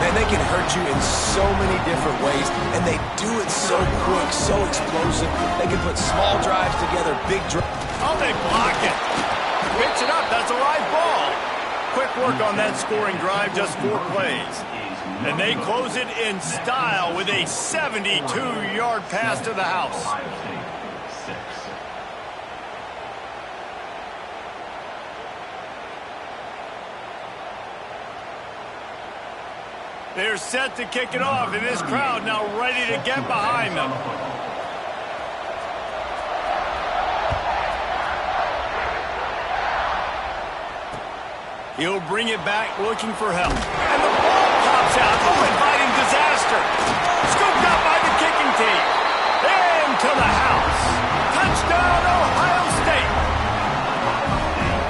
Man, they can hurt you in so many different ways, and they do it so quick, so explosive. They can put small drives together, big drives. Oh, they block it. Picks it up. That's a live ball. Quick work on that scoring drive, just 4 plays. And they close it in style with a 72-yard pass to the house. They're set to kick it off, and this crowd now ready to get behind them. He'll bring it back looking for help. And the ball pops out. Oh, inviting disaster. Scooped up by the kicking team. Into the house. Touchdown, Ohio State.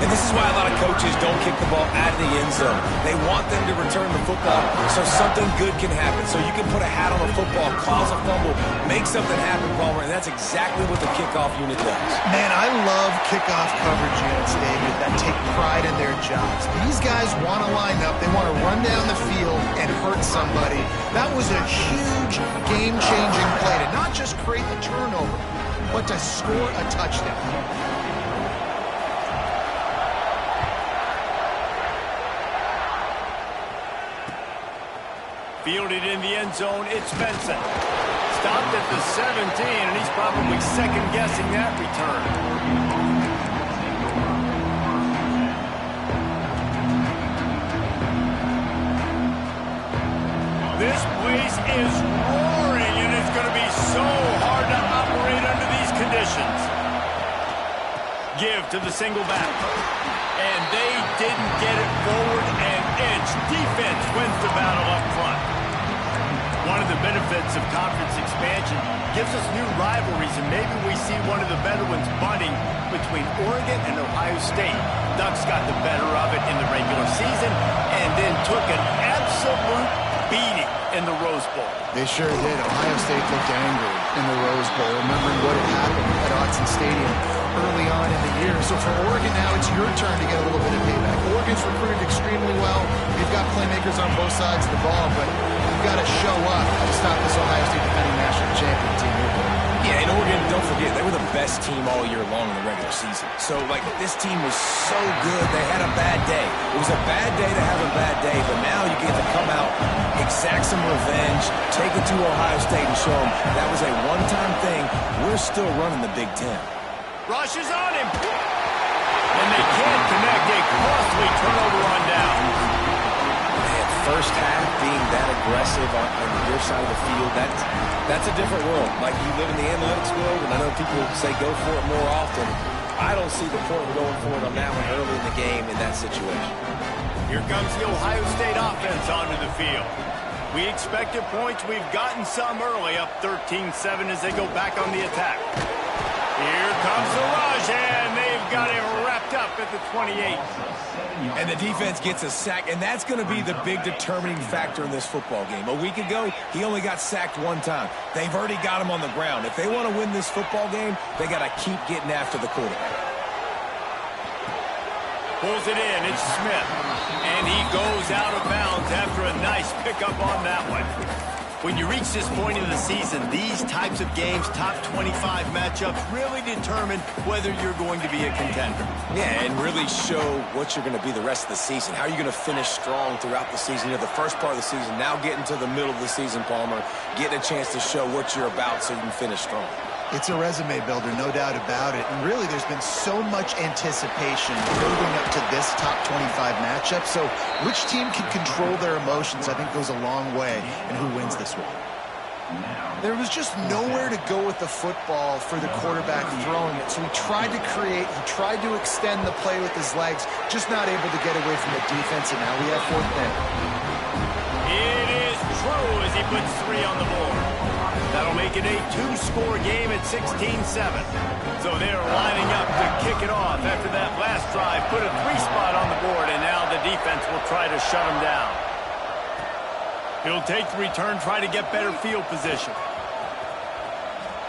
And this is why a lot of coaches don't kick the ball out of the end zone. They want them to return the football so something good can happen. So you can put a hat on a football, cause a fumble, make something happen, Palmer, and that's exactly what the kickoff unit does. Man, I love kickoff coverage units, David, that take pride in their jobs. These guys want to line up. They want to run down the field and hurt somebody. That was a huge game-changing play to not just create the turnover, but to score a touchdown. Fielded in the end zone, it's Benson. Stopped at the 17, and he's probably second-guessing that return. This place is roaring, and it's going to be so hard to operate under these conditions. Give to the single back. And they didn't get it forward an inch. Defense wins the battle up front. One of the benefits of conference expansion gives us new rivalries, and maybe we see one of the better ones budding between Oregon and Ohio State. Ducks got the better of it in the regular season and then took an absolute beating in the Rose Bowl. They sure did. Ohio State looked angry in the Rose Bowl, remembering what had happened at Autzen Stadium early on in the year. So for Oregon now, it's your turn to get a little bit of payback. Oregon's recruited extremely well. You've got playmakers on both sides of the ball, but you've got to show up to stop this Ohio State defending national champion team. Yeah, and Oregon, don't forget, they were the best team all year long in the regular season. So, this team was so good, they had a bad day. It was a bad day to have a bad day, but now you get to come out, exact some revenge, take it to Ohio State and show them that was a one-time thing. We're still running the Big Ten. Rush is on him. And they can't connect. A costly turnover on down. Man, first half being that aggressive on your side of the field, that's a different world. Like, you live in the analytics world, and I know people say go for it more often. I don't see the point of going for it on that one early in the game in that situation. Here comes the Ohio State offense onto the field. We expected points. We've gotten some early, up 13-7 as they go back on the attack. Here comes the rush, and they've got him wrapped up at the 28. And the defense gets a sack, and that's going to be the big determining factor in this football game. A week ago, he only got sacked one time. They've already got him on the ground. If they want to win this football game, they got to keep getting after the quarterback. Pulls it in, it's Smith. And he goes out of bounds after a nice pickup on that one. When you reach this point in the season, these types of games, top 25 matchups, really determine whether you're going to be a contender. Yeah, and really show what you're going to be the rest of the season. How are you going to finish strong throughout the season? You know, the first part of the season, now getting to the middle of the season, Palmer, getting a chance to show what you're about so you can finish strong. It's a resume builder, no doubt about it. And really, there's been so much anticipation building up to this top 25 matchup. So which team can control their emotions, I think, goes a long way in who wins this one. There was just nowhere to go with the football for the quarterback throwing it. So he tried to create, he tried to extend the play with his legs, just not able to get away from the defense, and now we have fourth down. It is true as he puts 3 on the board. That'll make it a 2-score game at 16-7. So they're lining up to kick it off after that last drive. Put a 3-spot on the board, and now the defense will try to shut him down. He'll take the return, try to get better field position.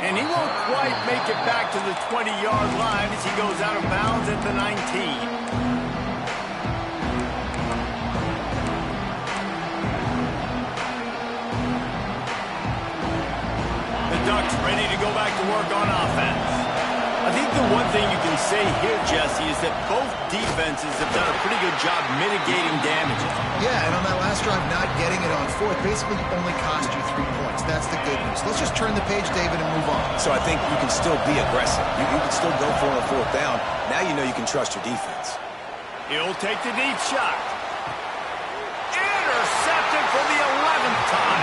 And he won't quite make it back to the 20-yard line as he goes out of bounds at the 19. to go back to work on offense. I think the one thing you can say here, Jesse, is that both defenses have done a pretty good job mitigating damages. Yeah, and on that last drive, not getting it on fourth basically only cost you 3 points. That's the good news. Let's just turn the page, David, and move on. So I think you can still be aggressive. You can still go for it on fourth down. Now you know you can trust your defense. He'll take the deep shot. Intercepted for the 11th time.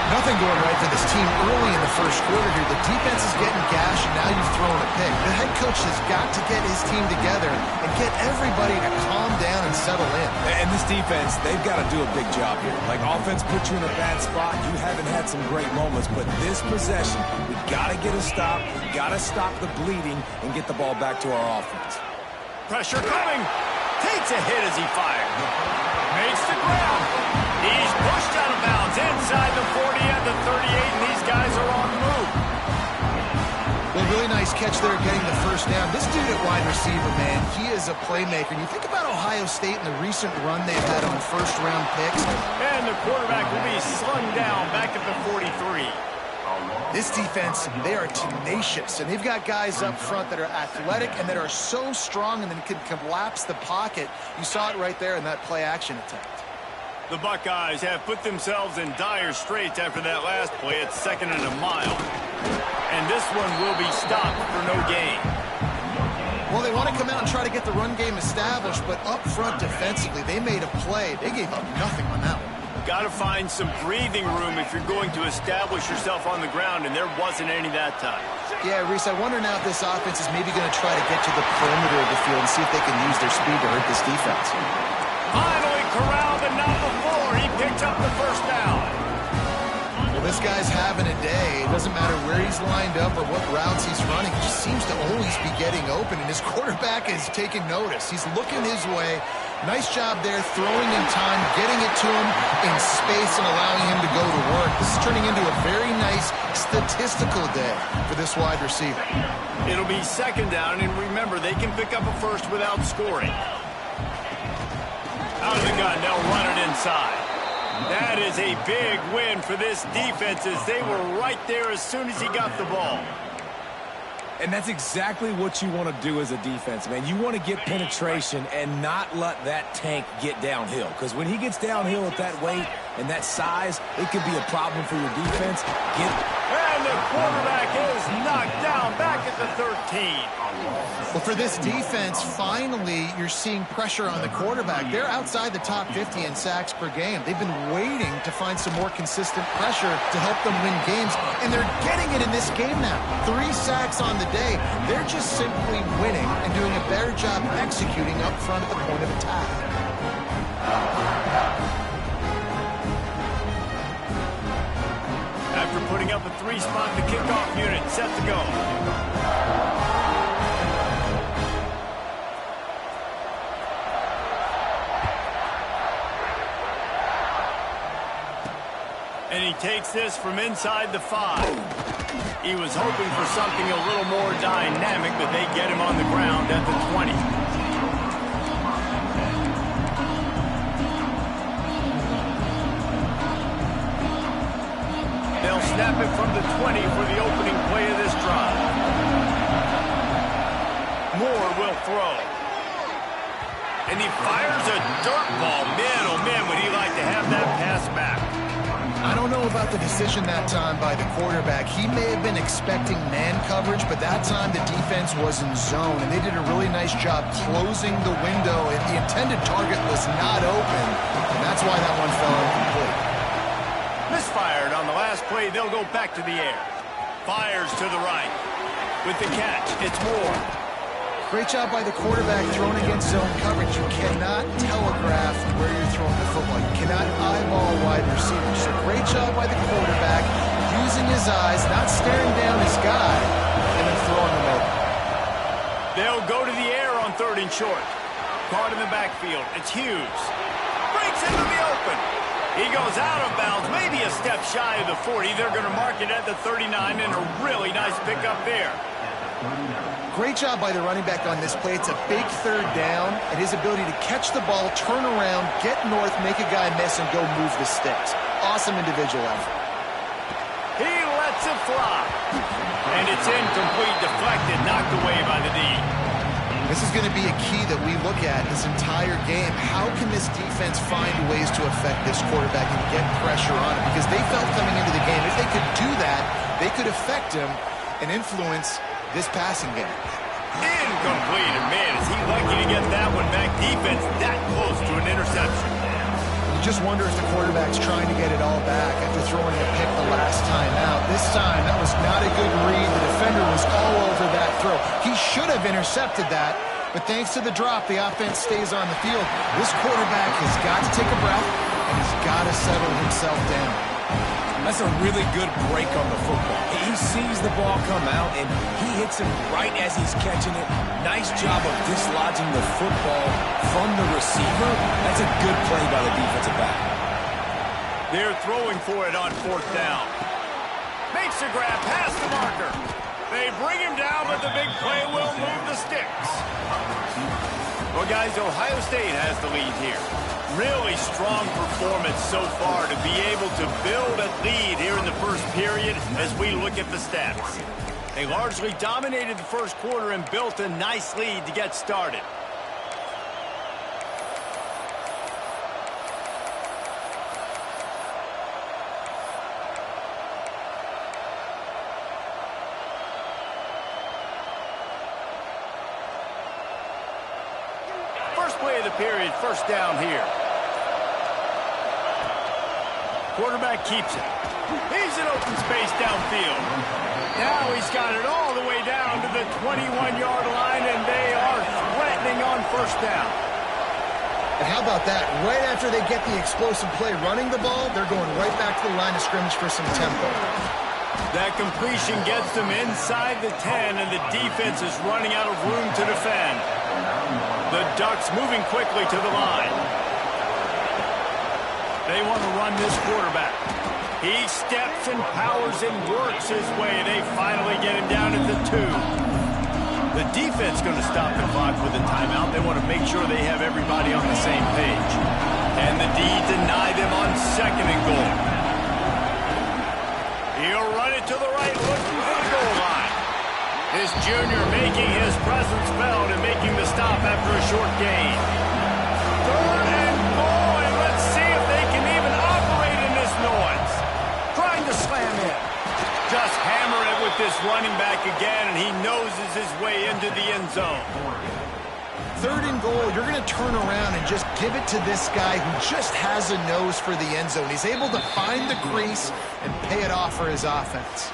Nothing going right for this team early in the first quarter here. The defense is getting gashed, and now you've thrown a pick. The head coach has got to get his team together and get everybody to calm down and settle in. And this defense, they've got to do a big job here. Like, offense put you in a bad spot. You haven't had some great moments, but this possession, we got to get a stop. We got to stop the bleeding and get the ball back to our offense. Pressure coming. Takes a hit as he fired. Makes the grab. He's pushed out of bounds inside the 40 at the 38, and these guys are on the move. Well, really nice catch there getting the first down. This dude at wide receiver, man, he is a playmaker. And you think about Ohio State and the recent run they've had on first-round picks. And the quarterback will be slung down back at the 43. This defense, they are tenacious, and they've got guys up front that are athletic and that are so strong and then can collapse the pocket. You saw it right there in that play-action attempt. The Buckeyes have put themselves in dire straits after that last play at 2nd and a mile. And this one will be stopped for no gain. Well, they want to come out and try to get the run game established, but up front defensively, they made a play. They gave up nothing on that one. Got to find some breathing room if you're going to establish yourself on the ground, and there wasn't any that time. Yeah, Reese, I wonder now if this offense is maybe going to try to get to the perimeter of the field and see if they can use their speed to hurt this defense. Finally corralled, but not before. He picked up the first down. Well, this guy's having a day. It doesn't matter where he's lined up or what routes he's running. He just seems to always be getting open, and his quarterback is taking notice. He's looking his way. Nice job there, throwing in time, getting it to him in space and allowing him to go to work. This is turning into a very nice statistical day for this wide receiver. It'll be 2nd down, and remember, they can pick up a first without scoring. Out of the gun, they'll run it inside. That is a big win for this defense as they were right there as soon as he got the ball. And that's exactly what you want to do as a defense, man. You want to get penetration and not let that tank get downhill. Because when he gets downhill at that weight and that size, it could be a problem for your defense. And the quarterback is knocked down back at the 13. Well, for this defense, finally, you're seeing pressure on the quarterback. They're outside the top 50 in sacks per game. They've been waiting to find some more consistent pressure to help them win games, and they're getting it in this game now. 3 sacks on the day. They're just simply winning and doing a better job executing up front at the point of attack. After putting up a 3-spot, the kickoff unit set to go. And he takes this from inside the 5. He was hoping for something a little more dynamic, but they get him on the ground at the 20. They'll snap it from the 20 for the opening play of this drive. Moore will throw. And he fires a dirt ball. Man, oh man, would he like to have that pass back. I don't know about the decision that time by the quarterback. He may have been expecting man coverage, but that time the defense was in zone, and they did a really nice job closing the window, and the intended target was not open, and that's why that one fell incomplete. Misfired on the last play. They'll go back to the air. Fires to the right. With the catch, it's Moore. Great job by the quarterback throwing against zone coverage. You cannot telegraph where you're throwing the football. You cannot eyeball wide receivers. So great job by the quarterback using his eyes, not staring down his guy, and then throwing him over. They'll go to the air on 3rd and short. Caught in the backfield. It's Hughes. Breaks into the open. He goes out of bounds, maybe a step shy of the 40. They're going to mark it at the 39, and a really nice pickup there. Great job by the running back on this play. It's a big 3rd down, and his ability to catch the ball, turn around, get north, make a guy miss, and go move the sticks. Awesome individual effort. He lets defensive flop. And it's incomplete, deflected, knocked away by the D. This is going to be a key that we look at this entire game. How can this defense find ways to affect this quarterback and get pressure on him? Because they felt coming into the game, if they could do that, they could affect him and influence this passing game. Incomplete, and man, is he lucky to get that one back. Defense that close to an interception. You just wonder if the quarterback's trying to get it all back after throwing a pick the last time out. This time, that was not a good read. The defender was all over that throw. He should have intercepted that, but thanks to the drop, the offense stays on the field. This quarterback has got to take a breath, and he's got to settle himself down. That's a really good break on the football. He sees the ball come out, and he hits it right as he's catching it. Nice job of dislodging the football from the receiver. That's a good play by the defensive back. They're throwing for it on 4th down. Makes a grab past the marker. They bring him down, but the big play will move the sticks. Well, guys, Ohio State has the lead here. Really strong performance so far to be able to build a lead here in the first period as we look at the stats. They largely dominated the first quarter and built a nice lead to get started. First play of the period, 1st down here. Quarterback keeps it. He's in open space downfield. Now he's got it all the way down to the 21-yard line, and they are threatening on 1st down. And how about that? Right after they get the explosive play running the ball, they're going right back to the line of scrimmage for some tempo. That completion gets them inside the 10, and the defense is running out of room to defend. The Ducks moving quickly to the line. They want to run this quarterback. He steps and powers and works his way. They finally get him down at the 2. The defense going to stop the clock with a timeout. They want to make sure they have everybody on the same page. And the D deny them on 2nd and goal. He'll run it to the right, looking for the goal line. This junior making his presence felt and making the stop after a short gain. 3rd and goal, and let's see if they can even operate in this noise. Trying to slam in. Just hammer it with this running back again, and he noses his way into the end zone. 3rd and goal, you're going to turn around and just give it to this guy who just has a nose for the end zone. He's able to find the crease and pay it off for his offense.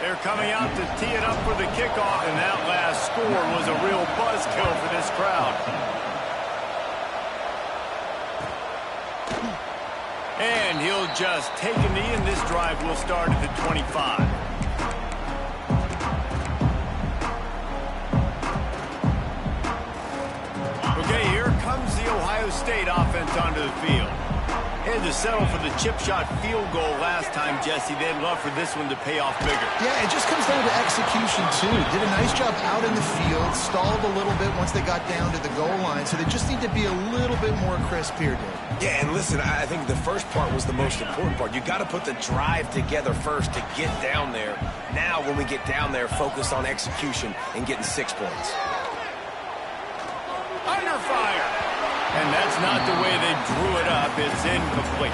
They're coming out to tee it up for the kickoff, and that last score was a real buzzkill for this crowd. And he'll just take a knee, and this drive will start at the 25. Okay, here comes the Ohio State offense onto the field. Had to settle for the chip shot field goal last time, Jesse. They'd love for this one to pay off bigger. Yeah, it just comes down to execution, too. Did a nice job out in the field, stalled a little bit once they got down to the goal line, so they just need to be a little bit more crisp here, Dave. Yeah, and listen, I think the first part was the most important part. You got to put the drive together first to get down there. Now, when we get down there, focus on execution and getting 6 points. Under fire. And that's not the way they drew it up. It's incomplete.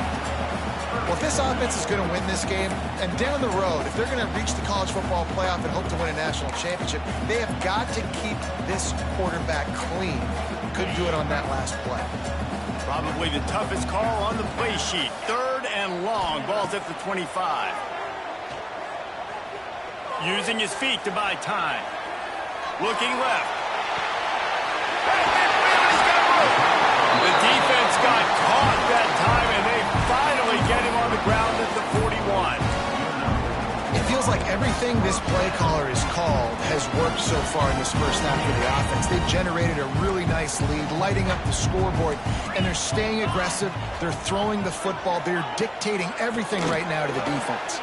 Well, if this offense is going to win this game, and down the road, if they're going to reach the college football playoff and hope to win a national championship, they have got to keep this quarterback clean. Couldn't do it on that last play. Probably the toughest call on the play sheet. 3rd and long. Ball's at the 25. Using his feet to buy time. Looking left. The defense got caught that time, and they finally get him on the ground at the 41. It feels like everything this play caller has called has worked so far in this first half for the offense. They've generated a really nice lead, lighting up the scoreboard, and they're staying aggressive. They're throwing the football. They're dictating everything right now to the defense.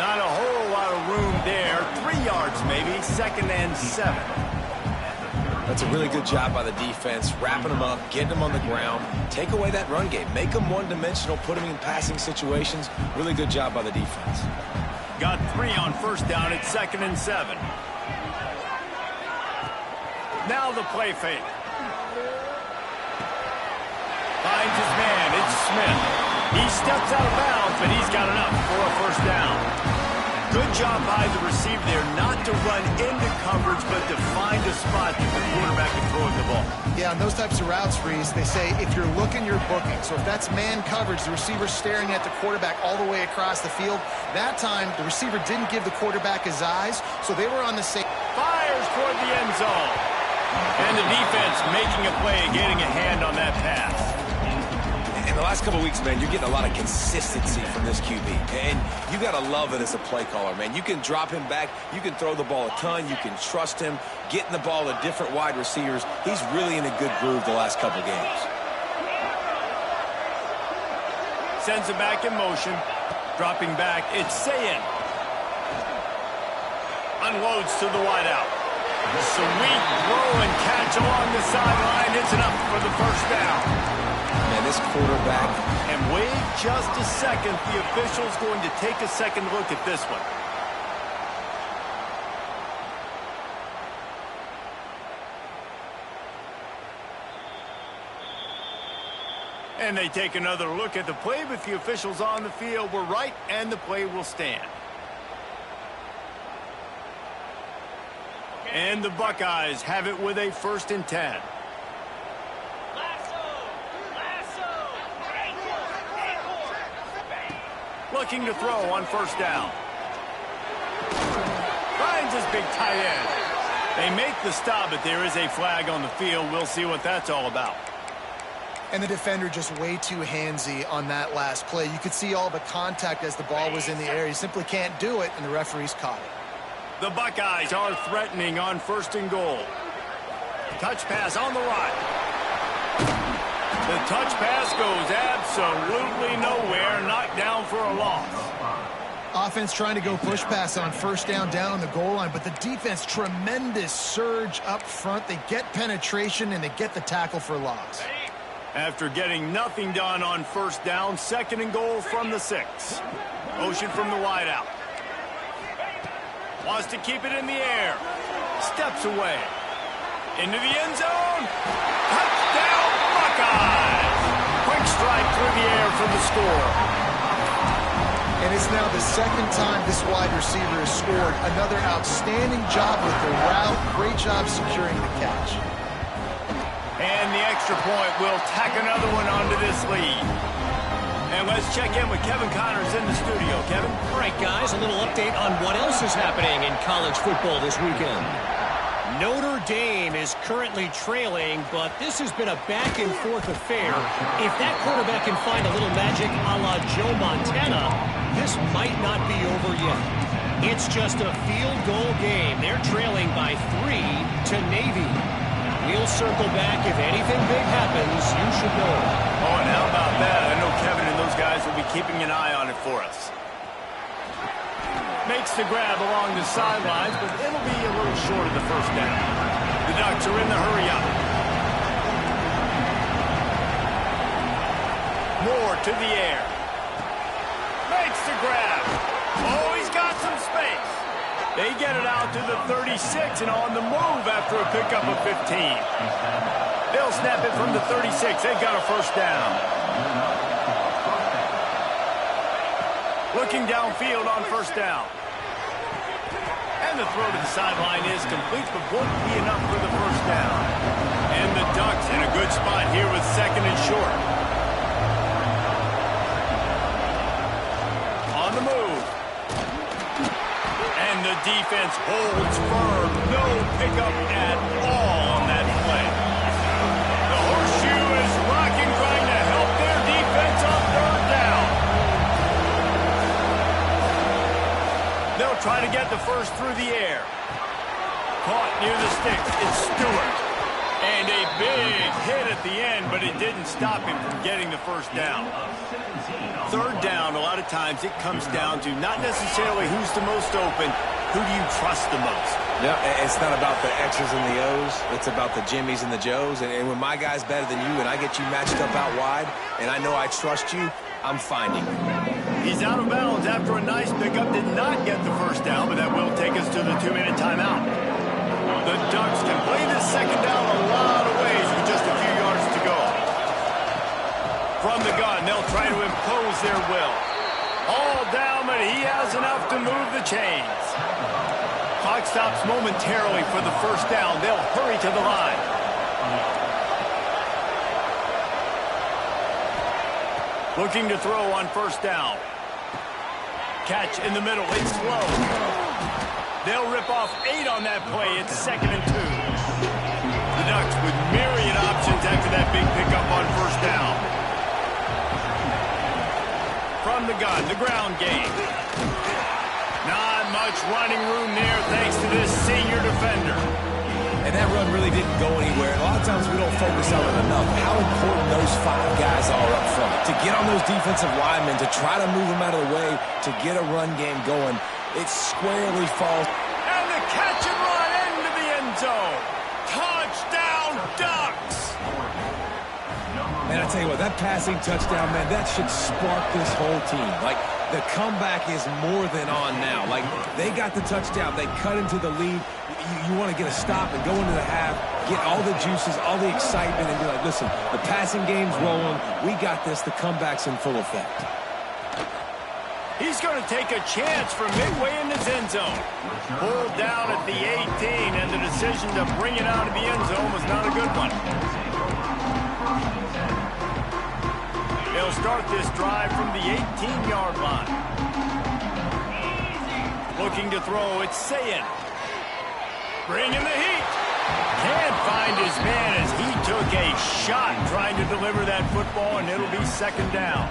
Not a whole lot of room there. 3 yards maybe. 2nd and 7. That's a really good job by the defense, wrapping them up, getting them on the ground. Take away that run game. Make them one-dimensional, put them in passing situations. Really good job by the defense. Got 3 on first down at 2nd and 7. Now the play fake. Finds his man. It's Smith. He steps out of bounds, but he's got enough for a first down. Good job by the receiver there not to run into coverage, but to find a spot that the quarterback can throw the ball. Yeah, on those types of routes, Reese, they say if you're looking, you're booking. So if that's man coverage, the receiver's staring at the quarterback all the way across the field. That time, the receiver didn't give the quarterback his eyes, so they were on the same. Fires toward the end zone. And the defense making a play and getting a hand on that pass. In the last couple of weeks, man, you're getting a lot of consistency from this QB. And you got to love it as a play caller, man. You can drop him back. You can throw the ball a ton. You can trust him, getting the ball to different wide receivers. He's really in a good groove the last couple of games. Sends it back in motion. Dropping back, it's Sayin. Unloads to the wideout. Sweet throw and catch along the sideline. It's enough for the first down. Man, this quarterback. And wait just a second. The official's going to take a second look at this one. And they take another look at the play, but the officials on the field were right, and the play will stand. And the Buckeyes have it with a 1st and 10. Looking to throw on first down. Finds his big tight end. They make the stop, but there is a flag on the field. We'll see what that's all about. And the defender just way too handsy on that last play. You could see all the contact as the ball was in the air. He simply can't do it, and the referee's caught it. The Buckeyes are threatening on 1st and goal. Touch pass on the right. The touch pass goes absolutely nowhere. Knocked down for a loss. Offense trying to go push pass on first down on the goal line, but the defense, tremendous surge up front. They get penetration, and they get the tackle for loss. After getting nothing done on first down, 2nd and goal from the 6. Motion from the wideout. Wants to keep it in the air. Steps away. Into the end zone. Touchdown, Buckeyes! Quick strike through the air for the score. And it's now the 2nd time this wide receiver has scored. Another outstanding job with the route. Great job securing the catch. And the extra point will tack another one onto this lead. And let's check in with Kevin Connors in the studio. Kevin? All right, guys, a little update on what else is happening in college football this weekend. Notre Dame is currently trailing, but this has been a back-and-forth affair. If that quarterback can find a little magic a la Joe Montana, this might not be over yet. It's just a field goal game. They're trailing by 3 to Navy. We'll circle back. If anything big happens, you should know. Oh, and how about that? I know Kevin and those guys will be keeping an eye on it for us. Makes the grab along the sidelines, but it'll be a little short of the first down. The Ducks are in the hurry-up. Moore to the air. Makes the grab. Oh, he's got some space. They get it out to the 36 and on the move after a pickup of 15. They'll snap it from the 36. They've got a first down. Looking downfield on first down. And the throw to the sideline is complete, but won't be enough for the first down. And the Ducks in a good spot here with 2nd and short. On the move. And the defense holds firm. No pickup at all on that play. The horseshoe is rocking, trying to help their defense on 3rd down. They'll try to get the first through the air. Caught near the sticks. It's Stewart. And a big hit at the end, but it didn't stop him from getting the first down. Third down, a lot of times it comes down to not necessarily who's the most open, who do you trust the most? Yeah, it's not about the X's and the O's. It's about the Jimmies and the Joes. And when my guy's better than you and I get you matched up out wide and I know I trust you, I'm finding you. He's out of bounds after a nice pickup. Did not get the first down, but that will take us to the 2-minute timeout. The Ducks can play this second down a lot of ways with just a few yards to go. From the gun, they'll try to impose their will. All down, but he has enough to move the chains. Clock stops momentarily for the first down. They'll hurry to the line. Looking to throw on first down. Catch in the middle. It's slow. They'll rip off 8 on that play. It's 2nd and 2. The Ducks with myriad options after that big pickup on first down. From the gun, the ground game. Not much running room there thanks to this senior defender. And that run really didn't go anywhere. And a lot of times we don't focus on it enough. How important those 5 guys are up front. To get on those defensive linemen, to try to move them out of the way, to get a run game going, it squarely falls. And the catch and run into the end zone. Touchdown, Ducks! Man, I tell you what, that passing touchdown, man, that should spark this whole team. Like, the comeback is more than on now. Like, they got the touchdown. They cut into the lead. You want to get a stop and go into the half, get all the juices, all the excitement, and be like, listen, the passing game's rolling. We got this. The comeback's in full effect. He's going to take a chance from midway in his end zone. Pulled down at the 18, and the decision to bring it out of the end zone was not a good one. They'll start this drive from the 18-yard line. Looking to throw, it's Sayin. Bringing the heat. Can't find his man as he took a shot trying to deliver that football, and it'll be 2nd down.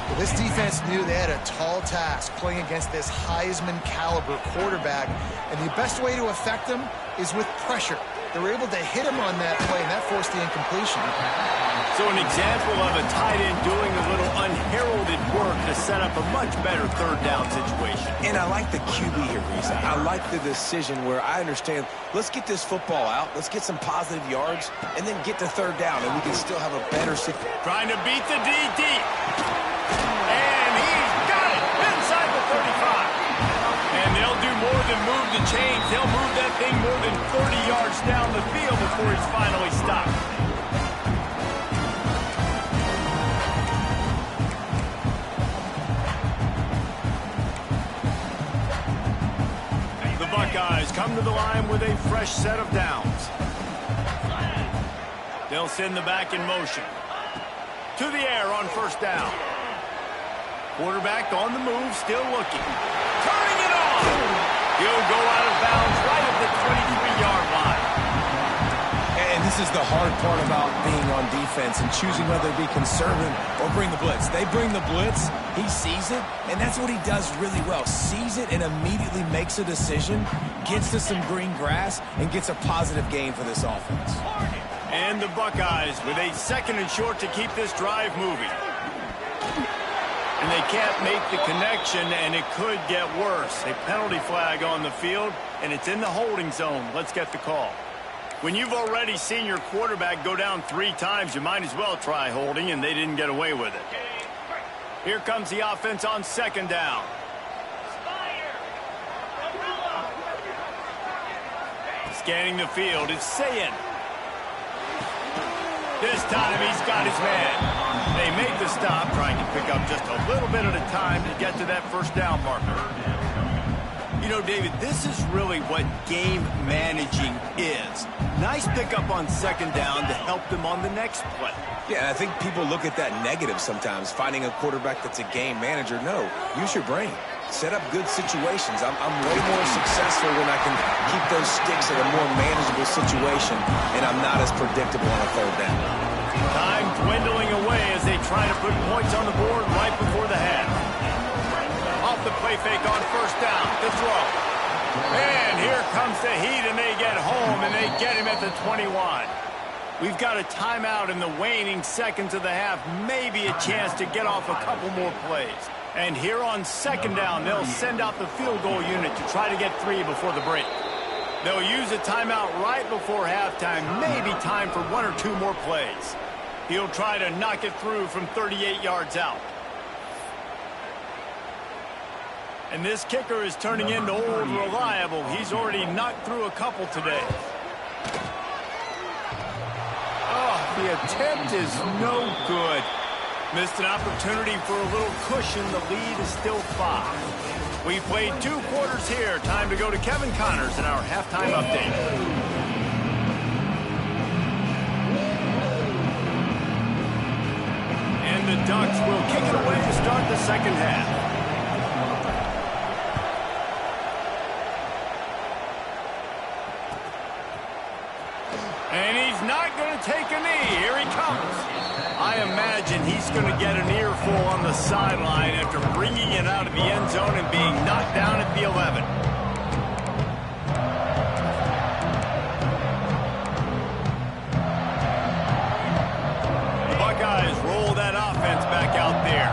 Well, this defense knew they had a tall task playing against this Heisman caliber quarterback, and the best way to affect him is with pressure. They were able to hit him on that play, and that forced the incompletion. So an example of a tight end doing a little unheralded work to set up a much better 3rd down situation. And I like the QB here, Reza. I like the decision where I understand, let's get this football out, let's get some positive yards, and then get to 3rd down, and we can still have a better situation. Trying to beat the D deep. And he's got it inside the 35. And they'll do more than move the chains. They'll move that thing more than 30 yards down the field before he's finally stopped. Buckeyes come to the line with a fresh set of downs. They'll send the back in motion. To the air on first down. Quarterback on the move, still looking. Turning it on! He'll go out of bounds right at the 23-yard line. And this is the hard part about being on defense and choosing whether to be conservative or bring the blitz. They bring the blitz, he sees it, and that's what he does really well. Sees it and immediately makes a decision, gets to some green grass, and gets a positive gain for this offense. And the Buckeyes with a 2nd and short to keep this drive moving. And they can't make the connection, and it could get worse. A penalty flag on the field, and it's in the holding zone. Let's get the call. When you've already seen your quarterback go down 3 times, you might as well try holding, and they didn't get away with it. Here comes the offense on 2nd down. Scanning the field, it's Sayin. This time he's got his man. They make the stop, trying to pick up just a little bit at a time to get to that first down marker. You know, David, this is really what game managing is. Nice pickup on 2nd down to help them on the next play. Yeah, and I think people look at that negative sometimes, finding a quarterback that's a game manager. No, use your brain. Set up good situations. I'm way more successful when I can keep those sticks in a more manageable situation, and I'm not as predictable on a 3rd down. Time dwindling away as they try to put points on the board right before the half. Off the play fake on first down. The throw. And here comes the Heat, and they get home, and they get him at the 21. We've got a timeout in the waning seconds of the half, maybe a chance to get off a couple more plays. And here on second down, they'll send out the field goal unit to try to get 3 before the break. They'll use a timeout right before halftime, maybe time for 1 or 2 more plays. He'll try to knock it through from 38 yards out. And this kicker is turning into old reliable. He's already knocked through a couple today. Oh, the attempt is no good. Missed an opportunity for a little cushion. The lead is still 5. We played 2 quarters here. Time to go to Kevin Connors in our halftime update. And the Ducks will kick it away to start the second half. And he's not going to take a knee. Here he comes. I imagine he's going to get an earful on the sideline after bringing it out of the end zone and being knocked down at the 11. The Buckeyes roll that offense back out there.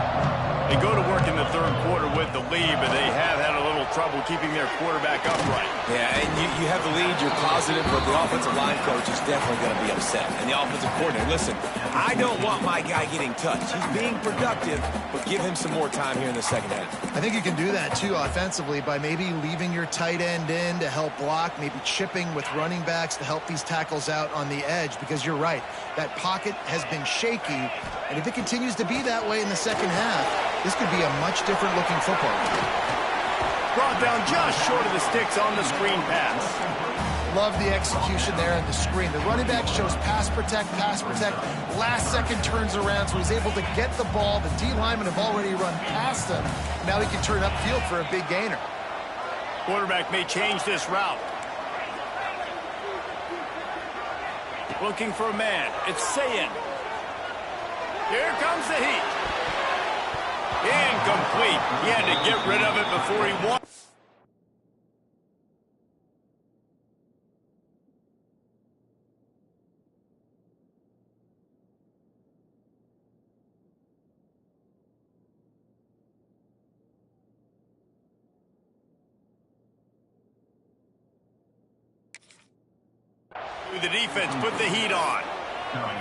They go to work in the third quarter with the lead, but they have had a little trouble keeping their quarterback upright. Yeah, and you have the lead, you're positive, but the offensive line coach is definitely going to be upset. And the offensive coordinator, listen, I don't want my guy getting touched. He's being productive, but give him some more time here in the second half. I think you can do that, too, offensively, by maybe leaving your tight end in to help block, maybe chipping with running backs to help these tackles out on the edge, because you're right. That pocket has been shaky, and if it continues to be that way in the second half, this could be a much different-looking football game. Brought down just short of the sticks on the screen pass. Love the execution there on the screen. The running back shows pass protect, last second turns around, so he's able to get the ball. The D linemen have already run past him. Now he can turn upfield for a big gainer. Quarterback may change this route. Looking for a man. It's Sayin. Here comes the Heat. Incomplete. He had to get rid of it before he won. The defense put the heat on.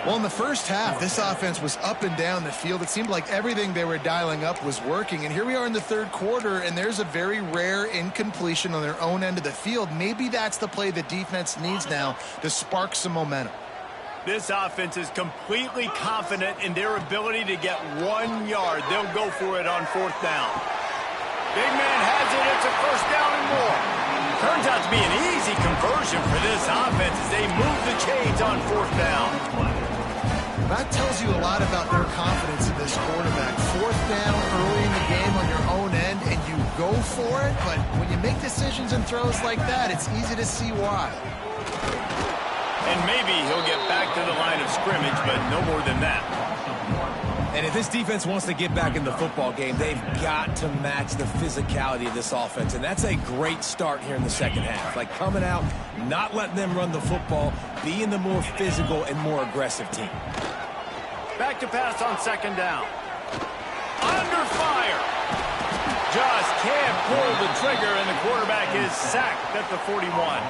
Well, in the first half, this offense was up and down the field. It seemed like everything they were dialing up was working. And here we are in the third quarter, and there's a very rare incompletion on their own end of the field. Maybe that's the play the defense needs now to spark some momentum. This offense is completely confident in their ability to get 1 yard. They'll go for it on 4th down. Big man has it. It's a 1st down and more. Turns out to be an easy conversion for this offense as they move the chains on 4th down. That tells you a lot about their confidence in this quarterback. 4th down early in the game on your own end, and you go for it, but when you make decisions and throws like that, it's easy to see why. And maybe he'll get back to the line of scrimmage, but no more than that. And if this defense wants to get back in the football game, they've got to match the physicality of this offense. And that's a great start here in the second half. Like coming out, not letting them run the football, being the more physical and more aggressive team. Back to pass on 2nd down. Under fire. Just can't pull the trigger, and the quarterback is sacked at the 41.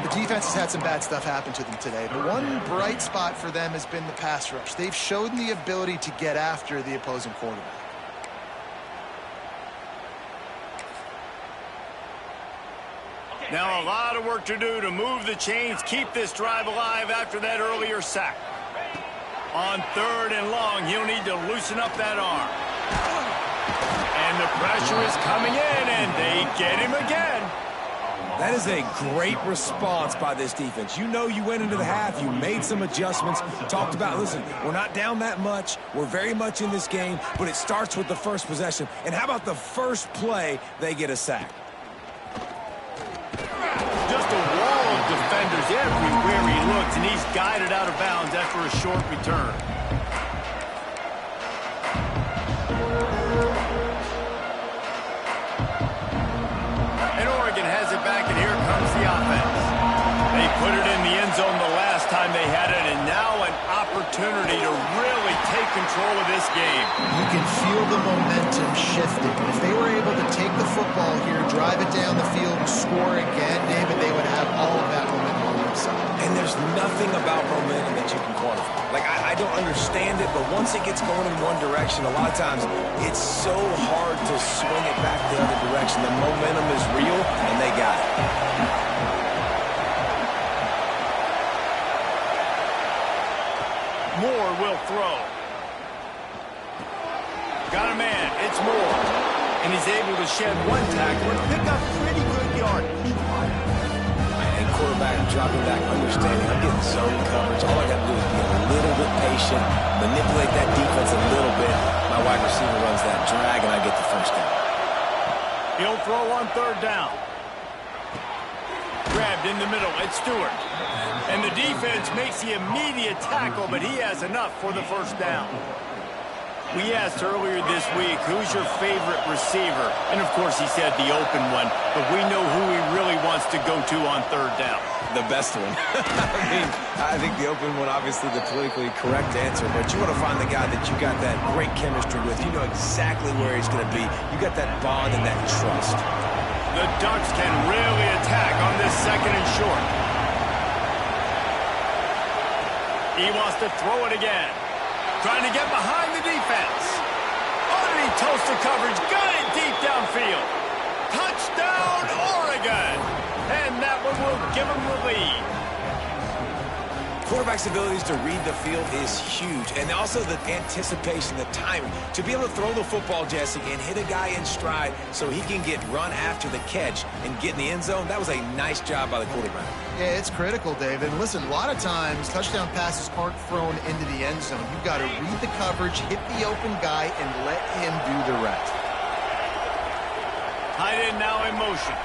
The defense has had some bad stuff happen to them today, but one bright spot for them has been the pass rush. They've shown the ability to get after the opposing quarterback. Now a lot of work to do to move the chains, keep this drive alive after that earlier sack. On 3rd and long, he'll need to loosen up that arm. And the pressure is coming in, and they get him again. That is a great response by this defense. You know you went into the half, you made some adjustments, talked about, listen, we're not down that much, we're very much in this game, but it starts with the first possession. And how about the first play, they get a sack? Just a wall of defenders everywhere he looks, and he's guided out of bounds after a short return. And Oregon has it back control of this game. You can feel the momentum shifting. If they were able to take the football here, drive it down the field, and score again, David, they would have all of that momentum on their side. And there's nothing about momentum that you can quantify. Like, I don't understand it, but once it gets going in one direction, a lot of times it's so hard to swing it back the other direction. The momentum is real, and they got it. Moore will throw. Got a man. It's Moore. And he's able to shed one tackle and pick up pretty good yardage. And quarterback dropping back, understanding I'm getting zone coverage. All I got to do is be a little bit patient, manipulate that defense a little bit. My wide receiver runs that drag, and I get the first down. He'll throw on third down. Grabbed in the middle. It's Stewart. And the defense makes the immediate tackle, but he has enough for the first down. We asked earlier this week, who's your favorite receiver? And, of course, he said the open one, but we know who he really wants to go to on third down. The best one. I think the open one, obviously the politically correct answer, but you want to find the guy that you got that great chemistry with. You know exactly where he's going to be. You got that bond and that trust. The Ducks can really attack on this second and short. He wants to throw it again. Trying to get behind the defense. Underneath toasted coverage. Got it deep downfield. Touchdown, Oregon. And that one will give him the lead. Quarterback's abilities to read the field is huge. And also the anticipation, the timing. To be able to throw the football, Jesse, and hit a guy in stride so he can get run after the catch and get in the end zone, that was a nice job by the quarterback. Yeah, it's critical, David. And listen, a lot of times touchdown passes aren't thrown into the end zone. You've got to read the coverage, hit the open guy, and let him do the rest. Tight end now in motion.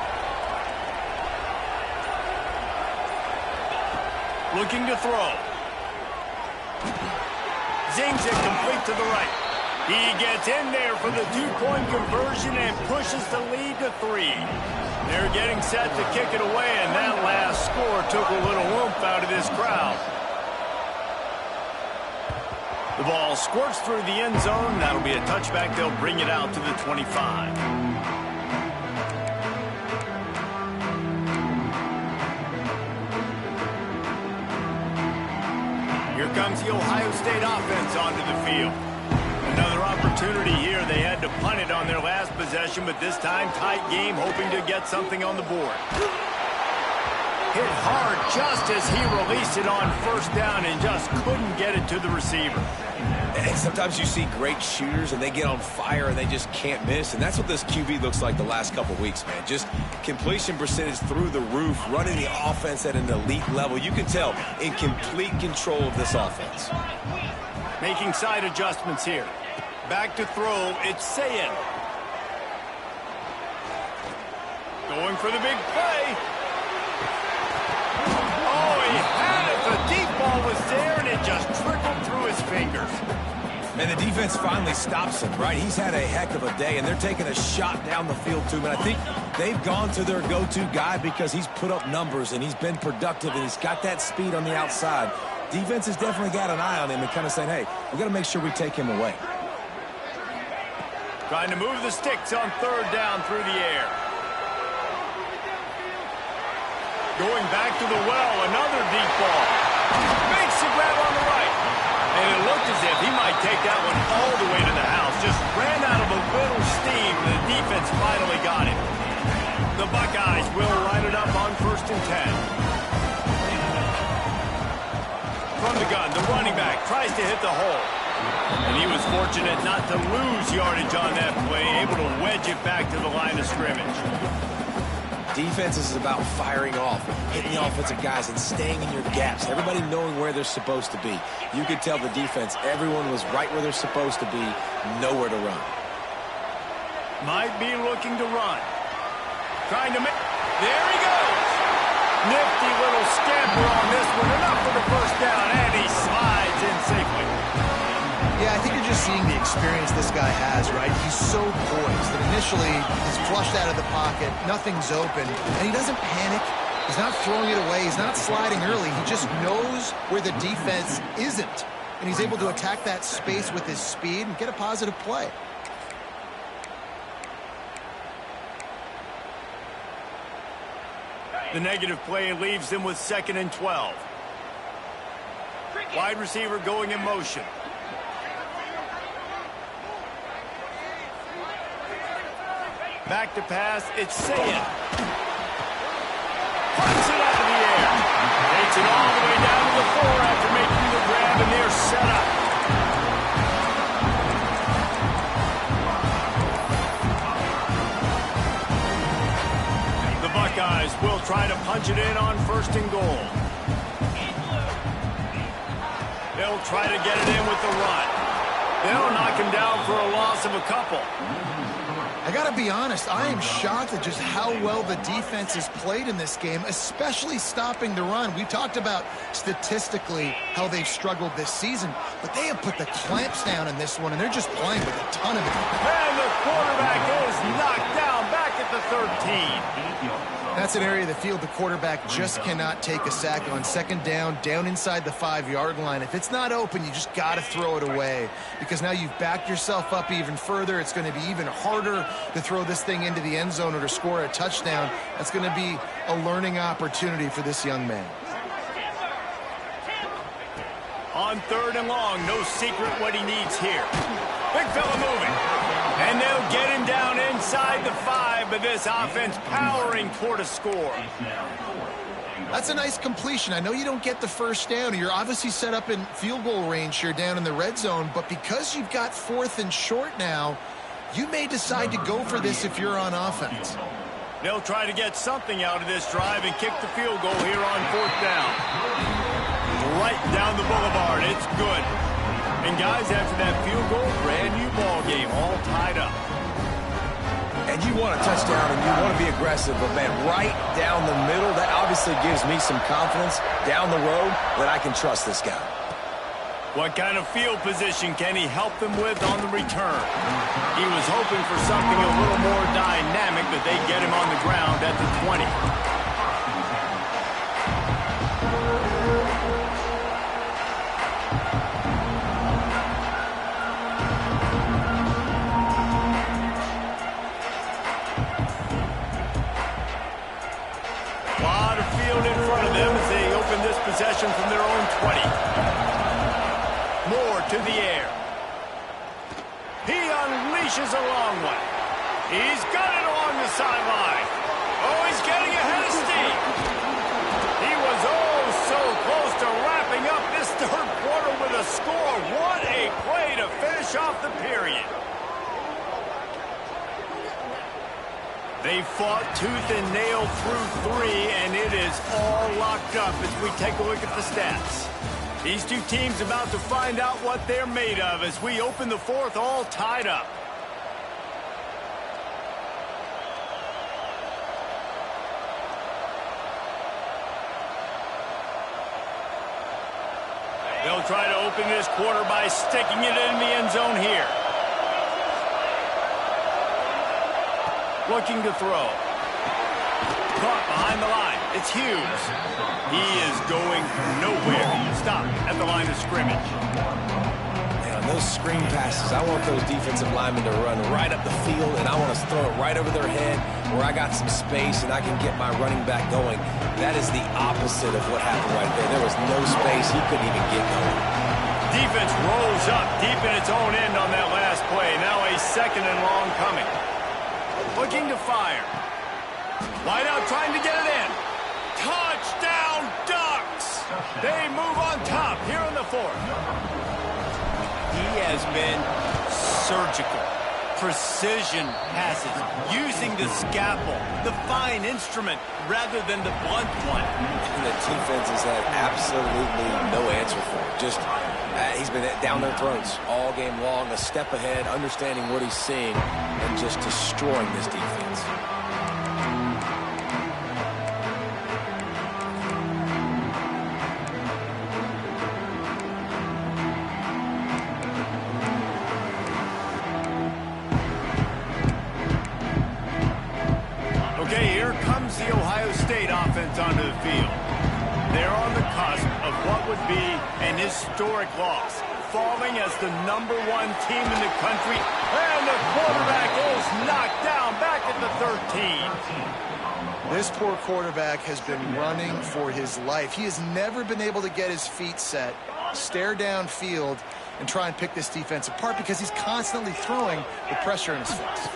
Looking to throw. Zings it complete to the right. He gets in there for the two-point conversion and pushes the lead to 3. They're getting set to kick it away, and that last score took a little oomph out of this crowd. The ball squirts through the end zone. That'll be a touchback. They'll bring it out to the 25. Here comes the Ohio State offense onto the field. Another opportunity here. They had to punt it on their last possession, but this time tight game, hoping to get something on the board. Hit hard just as he released it on first down and just couldn't get it to the receiver. And sometimes you see great shooters and they get on fire and they just can't miss. And that's what this QB looks like the last couple weeks, man. Just completion percentage through the roof, running the offense at an elite level. You can tell in complete control of this offense. Making side adjustments here. Back to throw. It's Sayin. Going for the big play. Oh, he had it. The deep ball was there, and it just trickled through his fingers. And the defense finally stops him, right? He's had a heck of a day, and they're taking a shot down the field to him. And I think they've gone to their go-to guy because he's put up numbers, and he's been productive, and he's got that speed on the outside. Defense has definitely got an eye on him and kind of saying, hey, we've got to make sure we take him away. Trying to move the sticks on third down through the air. Going back to the well, another deep ball. Makes the grab on the right. And it looked as if he might take that one all the way to the house. Just ran out of a little steam. The defense finally got it. The Buckeyes will line it up on 1st and 10. From the gun, the running back tries to hit the hole. And he was fortunate not to lose yardage on that play, able to wedge it back to the line of scrimmage. Defense is about firing off, hitting the offensive guys, and staying in your gaps. Everybody knowing where they're supposed to be. You could tell the defense, everyone was right where they're supposed to be, nowhere to run. Might be looking to run. Trying to make... There he goes! Nifty little scamper on this one. Enough for the first down, and he slides in safely. Yeah, I think you're just seeing the experience this guy has, right? He's so poised that initially he's flushed out of the pocket, nothing's open, and he doesn't panic. He's not throwing it away. He's not sliding early. He just knows where the defense isn't. and he's able to attack that space with his speed and get a positive play. The negative play leaves them with 2nd and 12. Wide receiver going in motion. Back to pass, it's Sayed. Puts it out of the air. Takes it all the way down to the 4 after making the grab, and they're set up. The Buckeyes will try to punch it in on 1st and goal. They'll try to get it in with the run. They'll knock him down for a loss of a couple. I got to be honest, I am shocked at just how well the defense has played in this game, especially stopping the run. We talked about statistically how they've struggled this season, but they have put the clamps down in this one, and they're just playing with a ton of it. And the quarterback is knocked down back at the 13. That's an area of the field the quarterback just cannot take a sack on. 2nd down, down inside the 5-yard line. If it's not open, you just got to throw it away, because now you've backed yourself up even further. It's going to be even harder to throw this thing into the end zone or to score a touchdown. That's going to be a learning opportunity for this young man. On 3rd and long, no secret what he needs here. Big fella moving. And they'll get him down inside the 5, but this offense powering toward a score. That's a nice completion. I know you don't get the 1st down. You're obviously set up in field goal range here down in the red zone, but because you've got 4th and short now, you may decide to go for this if you're on offense. They'll try to get something out of this drive and kick the field goal here on 4th down. Right down the boulevard. It's good. And guys, after that field goal, brand new ball game, all tied up. And you want a touchdown and you want to be aggressive, but man, right down the middle, that obviously gives me some confidence down the road that I can trust this guy. What kind of field position can he help them with on the return? He was hoping for something a little more dynamic, but they get him on the ground at the 20. Possession from their own 20. Moore to the air. He unleashes a long one. He's got it along the sideline. Oh, he's getting ahead of steam. He was so close to wrapping up this 3rd quarter with a score. What a play to finish off the period. They fought tooth and nail through 3, and it is all locked up as we take a look at the stats. These two teams about to find out what they're made of as we open the 4th all tied up. They'll try to open this quarter by sticking it in the end zone here. Looking to throw. Caught behind the line. It's Hughes. He is going nowhere. Stop at the line of scrimmage. Man, on those screen passes, I want those defensive linemen to run right up the field, and I want to throw it right over their head where I got some space and I can get my running back going. That is the opposite of what happened right there. There was no space. He couldn't even get going. Defense rolls up deep in its own end on that last play. Now a 2nd and long coming. Looking to fire. Wide out trying to get it in. Touchdown Ducks! They move on top here in the 4th. He has been surgical. Precision passes. Using the scalpel. The fine instrument rather than the blunt one. And the defense has had absolutely no answer for it. Just he's been down their throats all game long, a step ahead, understanding what he's seeing, and just destroying this defense. Okay, here comes the Ohio State offense onto the field. They're on the cusp of what would be an historic loss. falling as the #1 team in the country. And the quarterback is knocked down back at the 13. This poor quarterback has been running for his life. He has never been able to get his feet set, stare downfield, and try and pick this defense apart because he's constantly throwing with pressure in his face.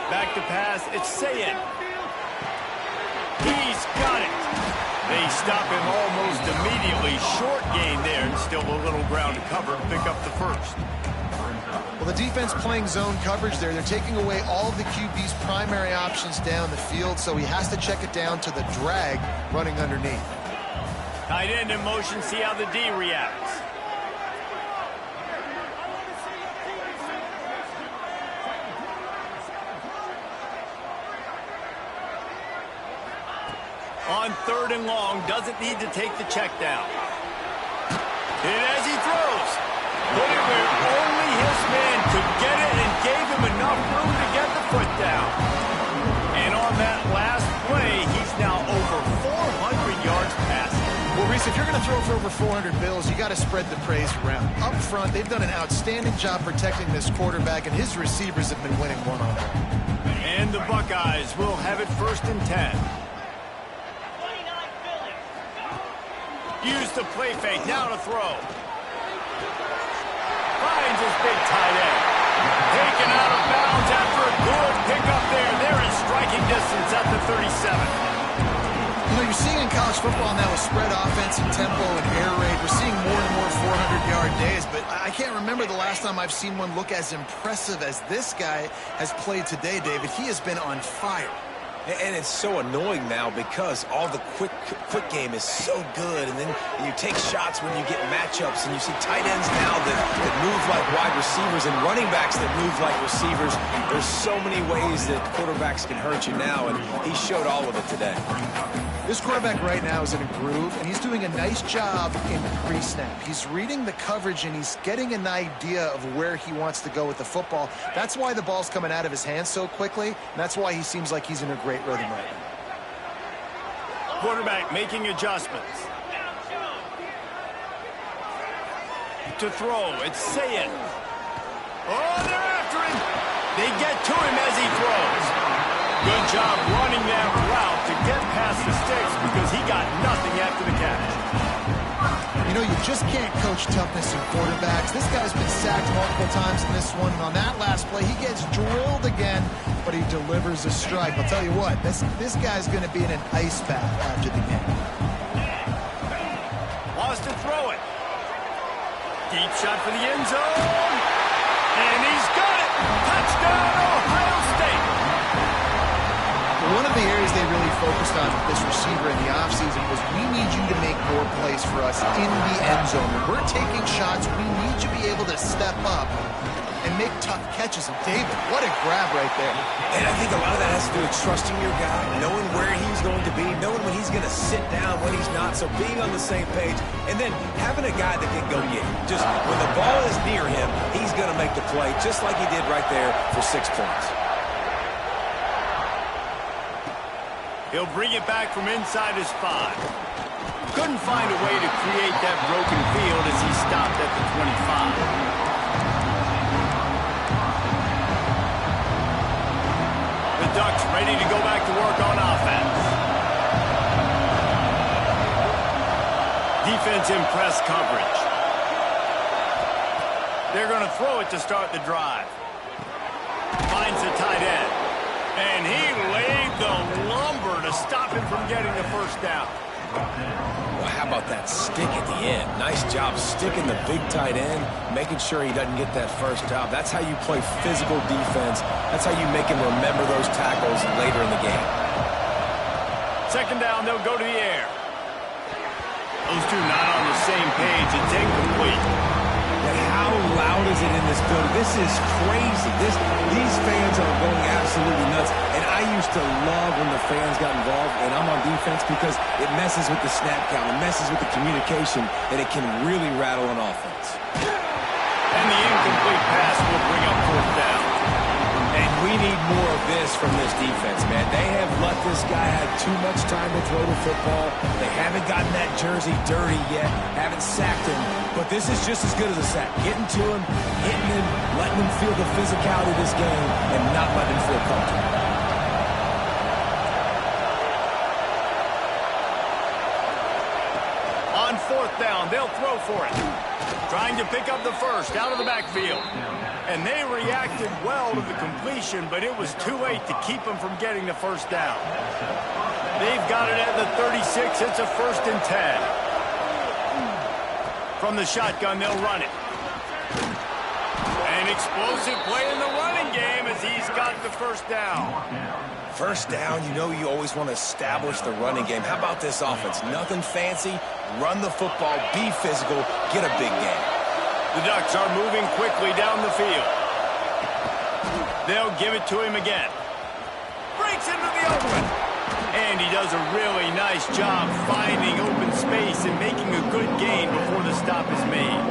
Back to pass, it's Sayed. He's got it. They stop him almost immediately. Short gain there, and still a little ground to cover to pick up the first. Well, the defense playing zone coverage there. They're taking away all of the QB's primary options down the field, so he has to check it down to the drag running underneath. Tight end in motion, see how the D reacts. On 3rd and long, doesn't need to take the check down. And as he throws, put it where only his man could get it and gave him enough room to get the foot down. And on that last play, he's now over 400 yards passing. Well, Reese, if you're going to throw for over 400 bills, you got to spread the praise around. Up front, they've done an outstanding job protecting this quarterback, and his receivers have been winning one-on-one. And the Buckeyes will have it 1st and 10. Use the play fake, now to throw. Finds his big tight end. Taken out of bounds after a good pickup there. They're in striking distance at the 37. You know, you're seeing in college football now with spread offense and tempo and air raid, we're seeing more and more 400-yard days, but I can't remember the last time I've seen one look as impressive as this guy has played today, David. He has been on fire. And it's so annoying now because all the quick game is so good, and then you take shots when you get matchups, and you see tight ends now that move like wide receivers and running backs that move like receivers. There's so many ways that quarterbacks can hurt you now, and he showed all of it today. This quarterback right now is in a groove, and he's doing a nice job in pre-snap. He's reading the coverage, and he's getting an idea of where he wants to go with the football. That's why the ball's coming out of his hands so quickly, and that's why he seems like he's in a great rhythm right now. Quarterback making adjustments. To throw, it's Sayed. Oh, they're after him. They get to him as he throws. Good job running that route to get past the sticks because he got nothing after the catch. You know, you just can't coach toughness in quarterbacks. This guy's been sacked multiple times in this one, and on that last play, he gets drilled again, but he delivers a strike. I'll tell you what, this guy's going to be in an ice bath after the game. Wants to throw it. Deep shot for the end zone. And he's got it. Touchdown, Ohio State. One of the areas they really focused on with this receiver in the offseason was we need you to make more plays for us in the end zone. When we're taking shots, we need you to be able to step up and make tough catches. And David, what a grab right there. And I think a lot of that has to do with trusting your guy, knowing where he's going to be, knowing when he's going to sit down, when he's not. So being on the same page, and then having a guy that can go get it. Just when the ball is near him, he's going to make the play, just like he did right there for 6 points. He'll bring it back from inside his 5. Couldn't find a way to create that broken field as he stopped at the 25. The Ducks ready to go back to work on offense. Defense in press coverage. They're going to throw it to start the drive. Finds the tight end. And he laid the lumber to stop him from getting the first down. Well, how about that stick at the end? Nice job sticking the big tight end, making sure he doesn't get that first down. That's how you play physical defense. That's how you make him remember those tackles later in the game. 2nd down, they'll go to the air. Those two not on the same page. It's incomplete. How loud is it in this building? This is crazy. These fans are going absolutely nuts. And I used to love when the fans got involved, and I'm on defense because it messes with the snap count, it messes with the communication, and it can really rattle an offense. And the incomplete pass will bring up 4th down. And we need more of this from this defense, man. They have let this guy have too much time to throw the football. They haven't gotten that jersey dirty yet, haven't sacked him. But this is just as good as a sack. Getting to him, hitting him, letting him feel the physicality of this game, and not letting him feel comfortable. On fourth down, they'll throw for it. Trying to pick up the first out of the backfield. And they reacted well to the completion, but it was too late to keep them from getting the first down. They've got it at the 36. It's a 1st and 10. From the shotgun, they'll run it. An explosive play in the running game as he's got the first down. First down, you know you always want to establish the running game. How about this offense? Nothing fancy. Run the football, be physical, get a big game. The Ducks are moving quickly down the field. They'll give it to him again. Breaks into the open. And he does a really nice job finding open space and making a good gain before the stop is made.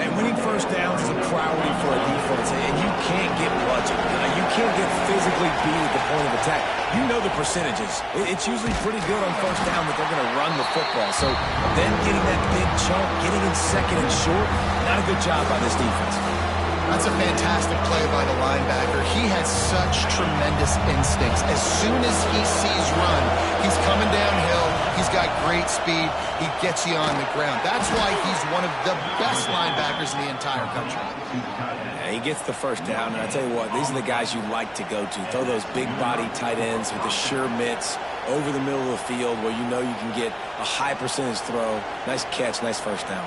And winning first downs is a priority for a defense, and you can't get bludgeoned. You can't get physically beat at the point of attack. You know the percentages. It's usually pretty good on first down that they're going to run the football. So then getting that big chunk, getting in second and short, not a good job by this defense. That's a fantastic play by the linebacker. He has such tremendous instincts. As soon as he sees run, he's coming downhill. He's got great speed. He gets you on the ground. That's why he's one of the best linebackers in the entire country. Yeah, he gets the first down, and I tell you what, these are the guys you like to go to. Throw those big body tight ends with the sure mitts over the middle of the field where you know you can get a high percentage throw. Nice catch, nice first down.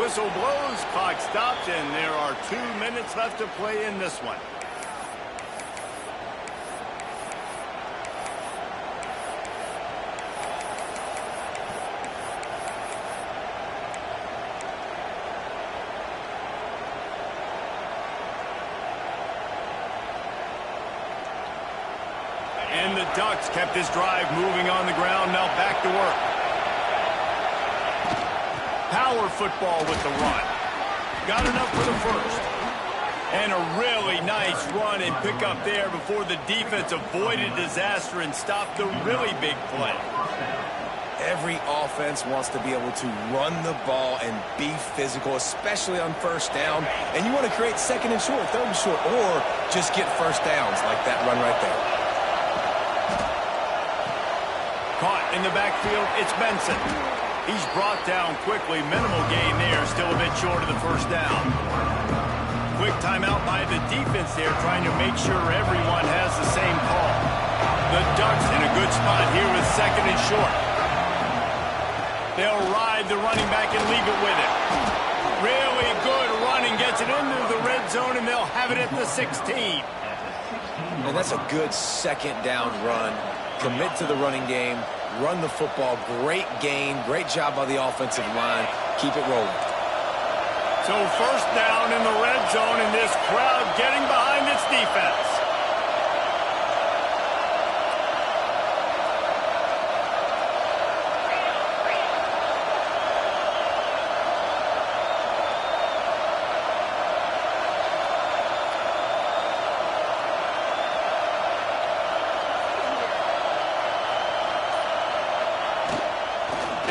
Whistle blows, clock stops, and there are 2 minutes left to play in this one. And the Ducks kept this drive moving on the ground. Now back to work. Power football with the run. Got enough for the first. And a really nice run and pick up there before the defense avoided disaster and stopped the really big play. Every offense wants to be able to run the ball and be physical, especially on first down. And you want to create second and short, third and short, or just get first downs like that run right there. Caught in the backfield, it's Benson. He's brought down quickly. Minimal gain there, still a bit short of the first down. Quick timeout by the defense there, trying to make sure everyone has the same call. The Ducks in a good spot here with second and short. They'll ride the running back and leave it with it. Really good running, gets it into the red zone, and they'll have it at the 16. And that's a good second down run. Commit to the running game, run the football, great gain, great job by the offensive line. Keep it rolling. So first down in the red zone, and this crowd getting behind its defense.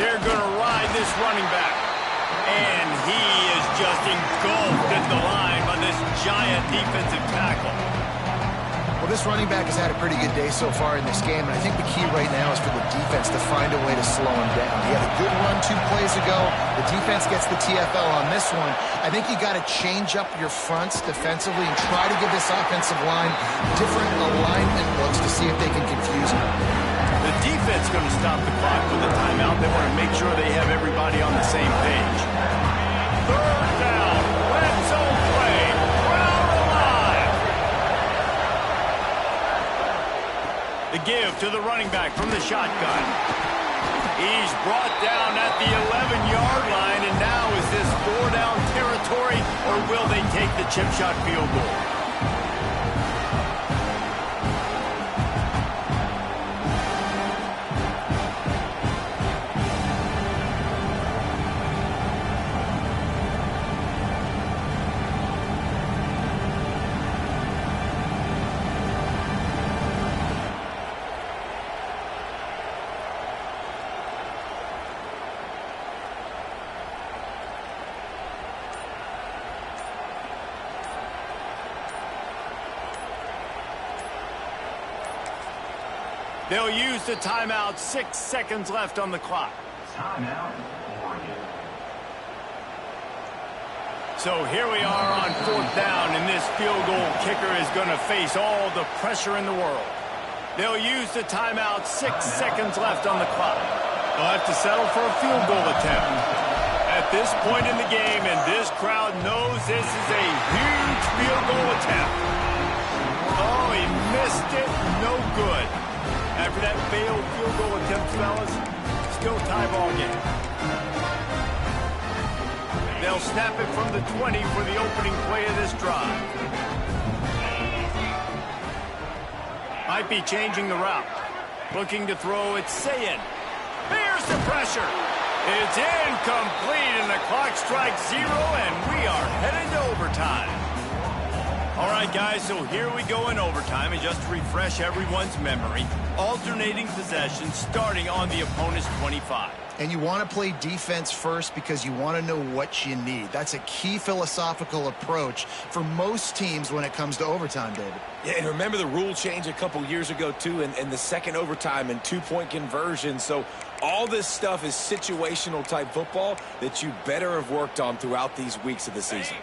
They're going to ride this running back. And he is just engulfed at the line by this giant defensive tackle. Well, this running back has had a pretty good day so far in this game, and I think the key right now is for the defense to find a way to slow him down. He had a good run 2 plays ago. The defense gets the TFL on this one. I think you got to change up your fronts defensively and try to give this offensive line different alignment looks to see if they can confuse him. The defense going to stop the clock with a timeout. They want to make sure they have everybody on the same page. Third down, red zone play, crowd alive. The give to the running back from the shotgun. He's brought down at the 11-yard line, and now is this 4-down territory, or will they take the chip shot field goal? They'll use the timeout. 6 seconds left on the clock. Timeout, Oregon. So here we are on 4th down, and this field goal kicker is going to face all the pressure in the world. They'll use the timeout. 6 seconds left on the clock. They'll have to settle for a field goal attempt. At this point in the game, and this crowd knows this is a huge field goal attempt. Oh, he missed it. No good. After that failed field goal attempt, fellas, still tie ball game. They'll snap it from the 20 for the opening play of this drive. Might be changing the route. Looking to throw, it's Sayin. There's the pressure. It's incomplete, and the clock strikes 0, and we are headed to overtime. All right, guys, so here we go in overtime, and just to refresh everyone's memory, alternating possession starting on the opponent's 25. And you want to play defense first because you want to know what you need. That's a key philosophical approach for most teams when it comes to overtime, David. Yeah, and remember the rule change a couple years ago, too, and the second overtime and two-point conversion. So all this stuff is situational type football that you better have worked on throughout these weeks of the season.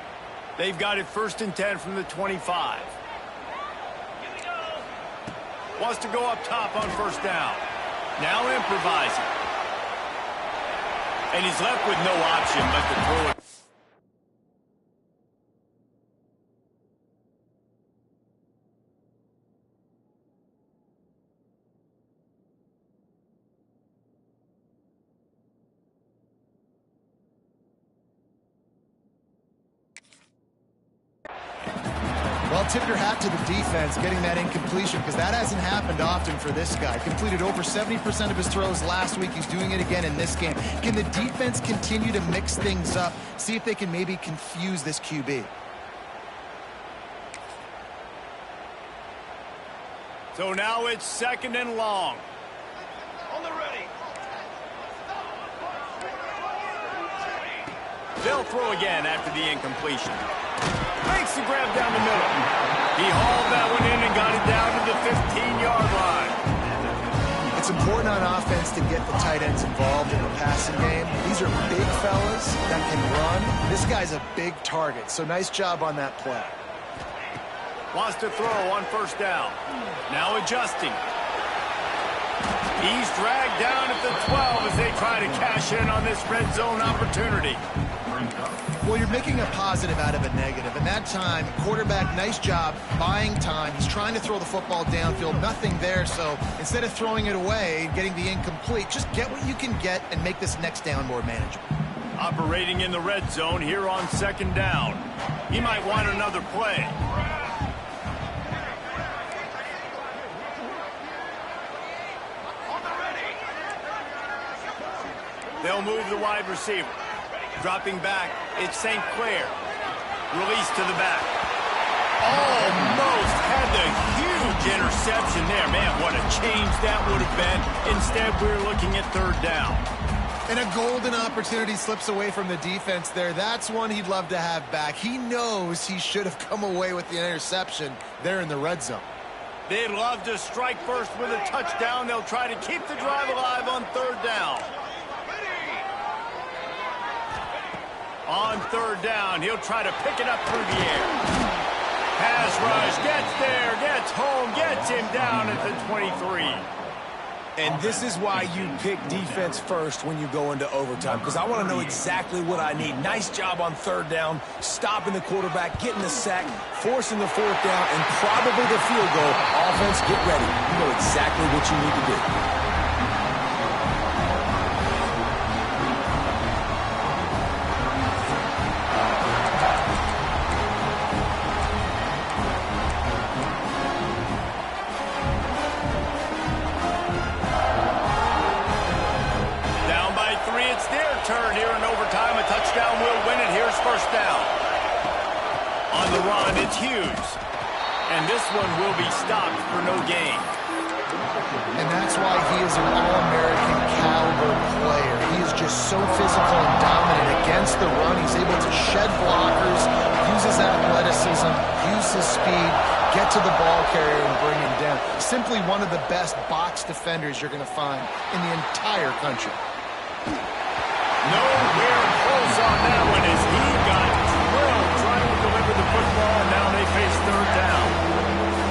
They've got it 1st and 10 from the 25. Wants to go up top on 1st down. Now improvising. And he's left with no option but to throw it. Well, tip your hat to the defense getting that incompletion because that hasn't happened often for this guy. Completed over 70% of his throws last week. He's doing it again in this game. Can the defense continue to mix things up? See if they can maybe confuse this QB. So now it's 2nd and long. On the ready. They'll throw again after the incompletion. Makes the grab down the middle. He hauled that one in and got it down to the 15-yard line. It's important on offense to get the tight ends involved in the passing game. These are big fellas that can run. This guy's a big target, so nice job on that play. Wants to throw on 1st down. Now adjusting. He's dragged down at the 12 as they try to cash in on this red zone opportunity. Well, you're making a positive out of a negative. And that time, quarterback, nice job, buying time. He's trying to throw the football downfield. Nothing there, so instead of throwing it away, getting the incomplete, just get what you can get and make this next down more manageable. Operating in the red zone here on 2nd down. He might want another play. They'll move the wide receiver. Dropping back, it's St. Clair. Release to the back. Almost had the huge interception there. Man, what a change that would have been. Instead, we're looking at 3rd down. And a golden opportunity slips away from the defense there. That's one he'd love to have back. He knows he should have come away with the interception there in the red zone. They'd love to strike first with a touchdown. They'll try to keep the drive alive on 3rd down. On 3rd down, he'll try to pick it up through the air. Pass rush, gets there, gets home, gets him down at the 23. And this is why you pick defense first when you go into overtime, because I want to know exactly what I need. Nice job on 3rd down, stopping the quarterback, getting the sack, forcing the 4th down, and probably the field goal. Offense, get ready. You know exactly what you need to do. Turn here in overtime. A touchdown will win it. Here's 1st down. On the run, it's Hughes. And this one will be stopped for no gain. And that's why he is an All-American caliber player. He is just so physical and dominant against the run. He's able to shed blockers, use his athleticism, use his speed. get to the ball carrier and bring him down. Simply one of the best box defenders you're going to find in the entire country. Nowhere close on that one as he got drilled trying to deliver the football, and now they face third down.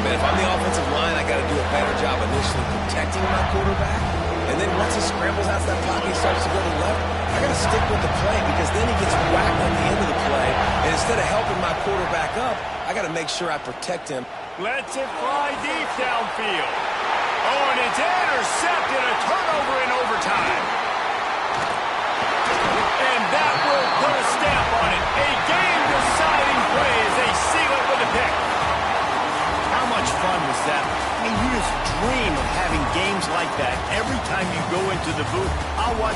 Man, if I'm the offensive line, I got to do a better job initially protecting my quarterback. And then once he scrambles out to that pocket, he starts to go to the left, I got to stick with the play because then he gets whacked at the end of the play. And instead of helping my quarterback up, I got to make sure I protect him. Lets it fly deep downfield. Oh, and it's intercepted, a turnover in overtime.